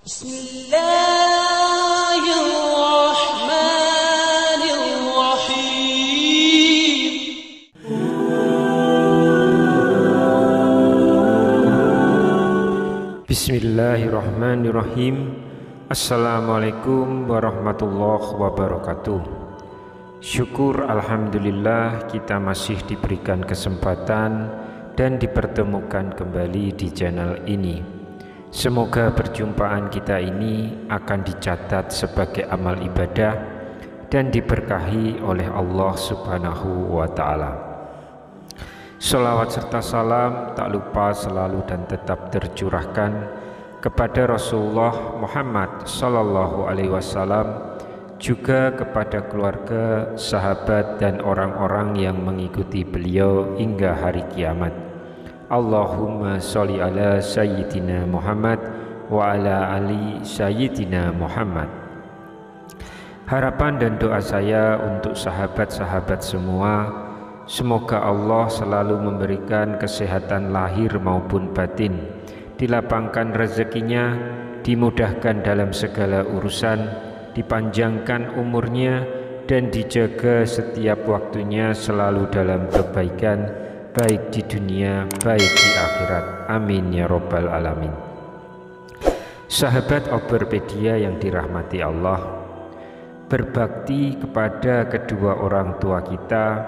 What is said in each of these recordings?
Bismillahirrahmanirrahim. Assalamualaikum warahmatullahi wabarakatuh. Syukur alhamdulillah kita masih diberikan kesempatan dan dipertemukan kembali di channel ini. Semoga perjumpaan kita ini akan dicatat sebagai amal ibadah dan diberkahi oleh Allah Subhanahu wa Ta'ala. Sholawat serta salam tak lupa selalu dan tetap tercurahkan kepada Rasulullah Muhammad Sallallahu Alaihi Wasallam, juga kepada keluarga, sahabat, dan orang-orang yang mengikuti beliau hingga hari kiamat. Allahumma sholli ala Sayyidina Muhammad wa ala ali Sayyidina Muhammad. Harapan dan doa saya untuk sahabat-sahabat semua, semoga Allah selalu memberikan kesehatan lahir maupun batin, dilapangkan rezekinya, dimudahkan dalam segala urusan, dipanjangkan umurnya, dan dijaga setiap waktunya selalu dalam kebaikan, baik di dunia, baik di akhirat. Amin ya Rabbal Alamin. Sahabat Oberpedia yang dirahmati Allah, berbakti kepada kedua orang tua kita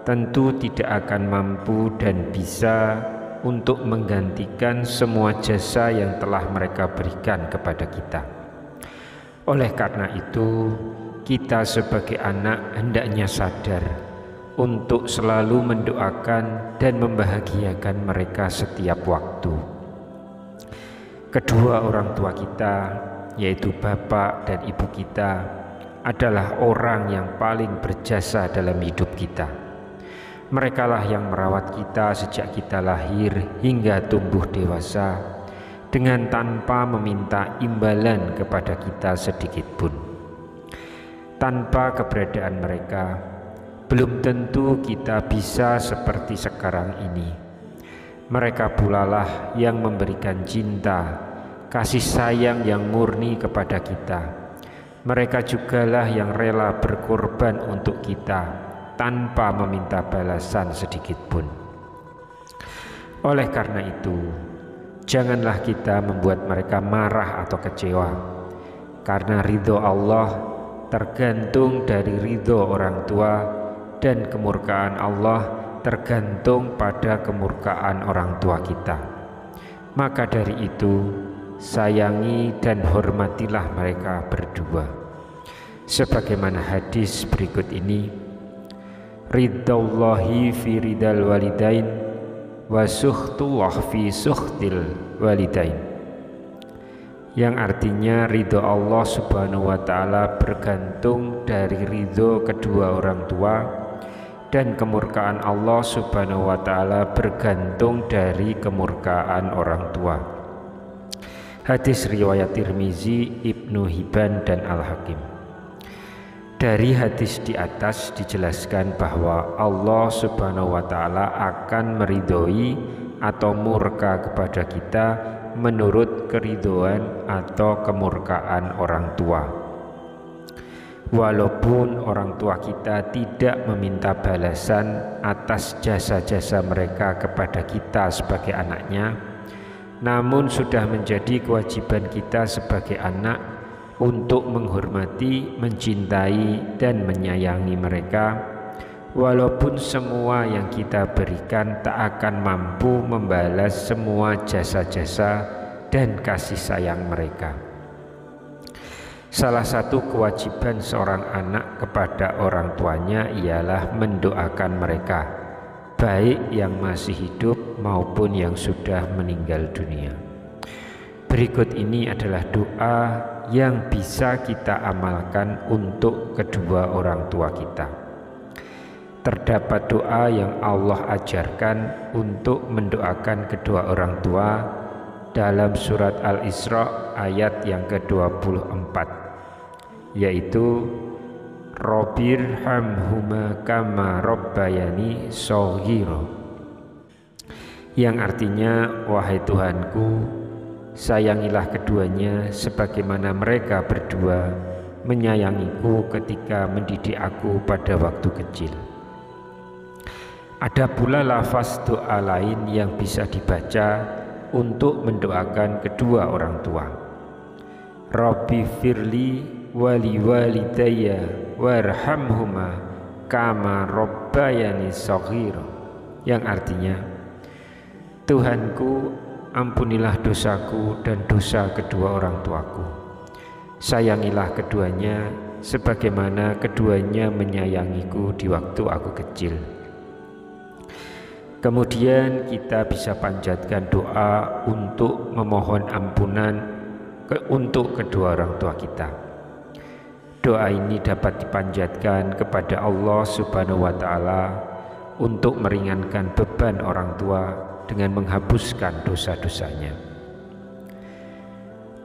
tentu tidak akan mampu dan bisa untuk menggantikan semua jasa yang telah mereka berikan kepada kita. Oleh karena itu, kita sebagai anak hendaknya sadar untuk selalu mendoakan dan membahagiakan mereka setiap waktu. Kedua orang tua kita, yaitu bapak dan ibu kita, adalah orang yang paling berjasa dalam hidup kita. Merekalah yang merawat kita sejak kita lahir hingga tumbuh dewasa dengan tanpa meminta imbalan kepada kita sedikit pun. Tanpa keberadaan mereka, belum tentu kita bisa seperti sekarang ini. Mereka pula lah yang memberikan cinta, kasih sayang yang murni kepada kita. Mereka jugalah yang rela berkorban untuk kita tanpa meminta balasan sedikit pun. Oleh karena itu, janganlah kita membuat mereka marah atau kecewa, karena ridho Allah tergantung dari ridho orang tua, dan kemurkaan Allah tergantung pada kemurkaan orang tua kita. Maka dari itu, sayangi dan hormatilah mereka berdua. Sebagaimana hadis berikut ini, ridhallahi fi ridal walidain wa suhtullah fi suhtil walidain, yang artinya ridho Allah Subhanahu wa Ta'ala bergantung dari ridho kedua orang tua, dan kemurkaan Allah Subhanahu wa Ta'ala bergantung dari kemurkaan orang tua. Hadis riwayat Tirmizi, Ibnu Hibban, dan Al-Hakim. Dari hadis di atas dijelaskan bahwa Allah Subhanahu wa Ta'ala akan meridhoi atau murka kepada kita menurut keridhoan atau kemurkaan orang tua. Walaupun orang tua kita tidak meminta balasan atas jasa-jasa mereka kepada kita sebagai anaknya, namun sudah menjadi kewajiban kita sebagai anak untuk menghormati, mencintai, dan menyayangi mereka, walaupun semua yang kita berikan tak akan mampu membalas semua jasa-jasa dan kasih sayang mereka. Salah satu kewajiban seorang anak kepada orang tuanya ialah mendoakan mereka, baik yang masih hidup maupun yang sudah meninggal dunia. Berikut ini adalah doa yang bisa kita amalkan untuk kedua orang tua kita. Terdapat doa yang Allah ajarkan untuk mendoakan kedua orang tua dalam surat Al-Isra ayat yang ke-24, yaitu Rabbirhamhuma kama rabbayani shaghira, yang artinya, wahai Tuhanku, sayangilah keduanya sebagaimana mereka berdua menyayangiku ketika mendidik aku pada waktu kecil. Ada pula lafaz doa lain yang bisa dibaca untuk mendoakan kedua orang tua. Rabbi firli wali walidayya warhamhuma kama rabbayani shaghira, yang artinya, Tuhanku, ampunilah dosaku dan dosa kedua orang tuaku. Sayangilah keduanya sebagaimana keduanya menyayangiku di waktu aku kecil. Kemudian kita bisa panjatkan doa untuk memohon ampunan untuk kedua orang tua kita. Doa ini dapat dipanjatkan kepada Allah Subhanahu wa Ta'ala untuk meringankan beban orang tua dengan menghapuskan dosa-dosanya.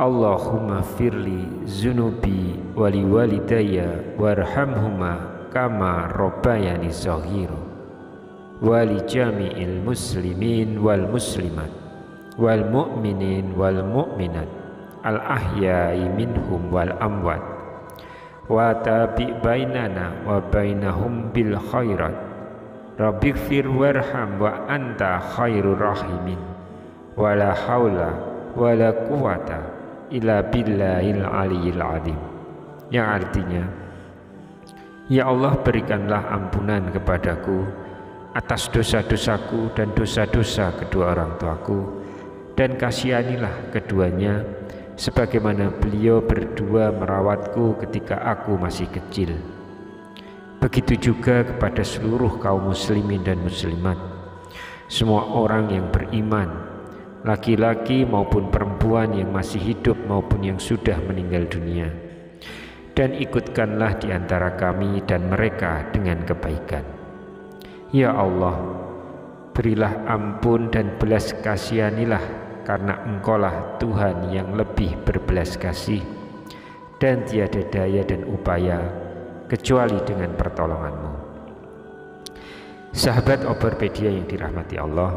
Allahumma firli zunubi wali walidayya warhamhuma kama rabbayani shaghira wali jami'il muslimin wal muslimat wal mu'minin wal mu'minat al ahya'i minhum wal amwat wa tabi' bainana wa bainahum bil khairat rabbighfir warham wa anta khairur rahimin wala haula wala quwata illa billahil aliyil azim, yang artinya, ya Allah, berikanlah ampunan kepadaku atas dosa-dosaku dan dosa-dosa kedua orang tuaku, dan kasihanilah keduanya sebagaimana beliau berdua merawatku ketika aku masih kecil. Begitu juga kepada seluruh kaum muslimin dan muslimat, semua orang yang beriman, laki-laki maupun perempuan yang masih hidup maupun yang sudah meninggal dunia, dan ikutkanlah di antara kami dan mereka dengan kebaikan. Ya Allah, berilah ampun dan belas kasihanilah, karena Engkaulah Tuhan yang lebih berbelas kasih, dan tiada daya dan upaya kecuali dengan pertolongan-Mu. Sahabat Overpedia yang dirahmati Allah,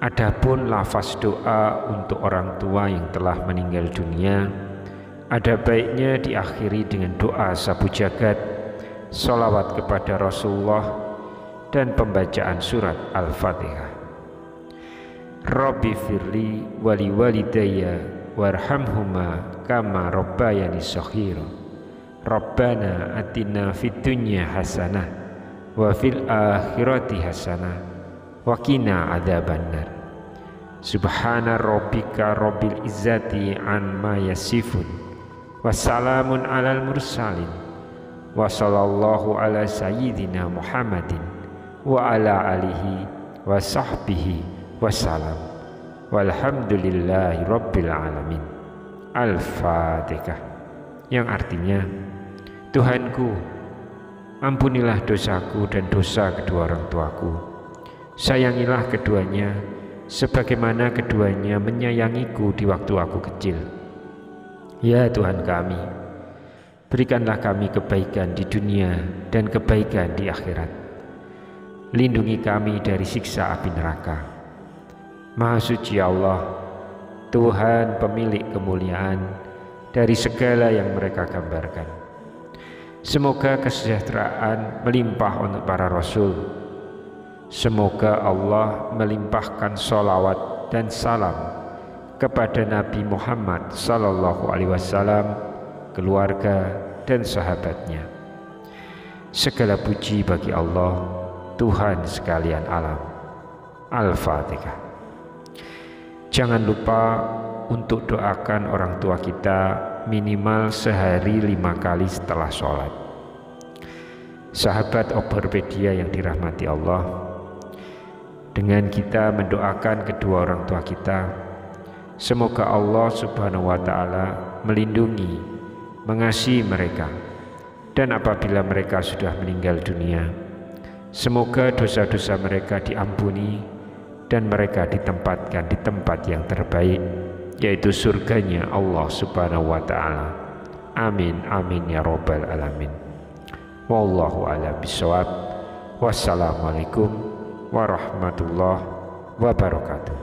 adapun lafaz doa untuk orang tua yang telah meninggal dunia, ada baiknya diakhiri dengan doa sabu jagat, sholawat kepada Rasulullah, dan pembacaan surat Al-Fatihah. Rabbi firli wali walidayya warhamhuma kama rabbayani shaghira Rabbana atina fid dunya hasanah wa fil akhirati hasanah wa qina adzabannar. Subhana rabbika rabbil izzati amma yasifun wa salamun alal mursalin wa sallallahu ala sayyidina Muhammadin wa ala alihi wa sahbihi wassalam walhamdulillahi rabbil alamin. Al-Fatihah, yang artinya, Tuhanku, ampunilah dosaku dan dosa kedua orang tuaku. Sayangilah keduanya sebagaimana keduanya menyayangiku di waktu aku kecil. Ya Tuhan kami, berikanlah kami kebaikan di dunia dan kebaikan di akhirat. Lindungi kami dari siksa api neraka. Maha suci Allah, Tuhan pemilik kemuliaan dari segala yang mereka gambarkan. Semoga kesejahteraan melimpah untuk para rasul. Semoga Allah melimpahkan sholawat dan salam kepada Nabi Muhammad sallallahu alaihi wasallam, keluarga dan sahabatnya. Segala puji bagi Allah, Tuhan sekalian alam. Al-Fatihah. Jangan lupa untuk doakan orang tua kita minimal sehari 5 kali setelah sholat. Sahabat Overpedia yang dirahmati Allah, dengan kita mendoakan kedua orang tua kita, semoga Allah Subhanahu wa Ta'ala melindungi, mengasihi mereka, dan apabila mereka sudah meninggal dunia, semoga dosa-dosa mereka diampuni dan mereka ditempatkan di tempat yang terbaik, yaitu surganya Allah Subhanahu wa Ta'ala. Amin amin ya rabbal alamin. Wallahu a'lam bishawab. Wassalamualaikum warahmatullahi wabarakatuh.